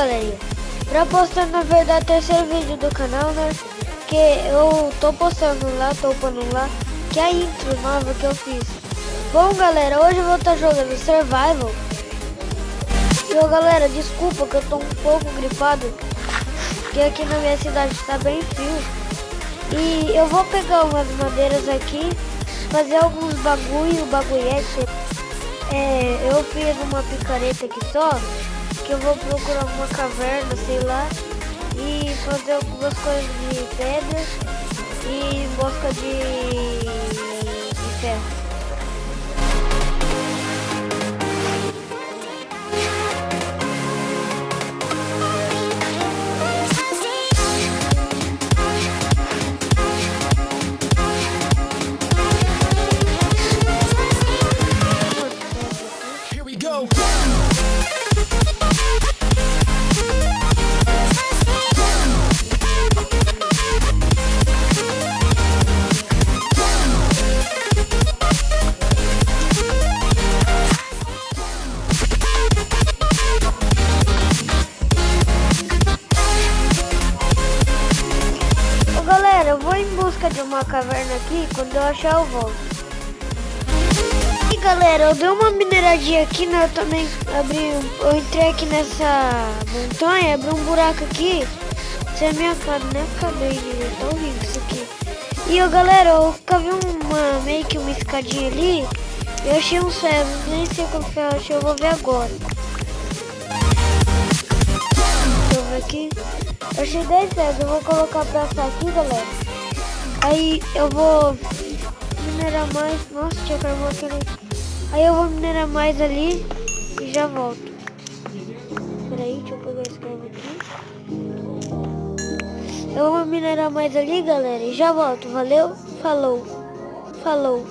galerinha, pra postar na verdade o terceiro vídeo do canal, né? Que eu tô postando lá, tô upando lá, que é a intro nova que eu fiz. Bom galera, hoje eu vou estar jogando Survival. E galera, desculpa que eu tô um pouco gripado, que aqui na minha cidade tá bem frio. E eu vou pegar umas madeiras aqui, fazer alguns bagulhete. Eu fiz uma picareta aqui só, que eu vou procurar uma caverna, sei lá, e fazer algumas coisas de pedra e mosca de ferro. Eu vou em busca de uma caverna aqui, quando eu achar eu volto. E galera, eu dei uma mineradinha aqui, né? Eu também eu entrei aqui nessa montanha, abri um buraco aqui. Isso é minha cara, né? Acabei de ver, tá horrível isso aqui. E galera, eu vi meio que uma escadinha ali. Eu achei um ferro, nem sei qual ferro eu achei, eu vou ver agora. Deixa eu ver aqui. Eu achei 10 ferros, eu vou colocar pra assar aqui, galera. Aí eu vou minerar mais. Nossa, tinha carvão aqui. Aí eu vou minerar mais ali e já volto. Peraí, deixa eu pegar esse carvão aqui. Eu vou minerar mais ali, galera, e já volto. Valeu, falou, falou.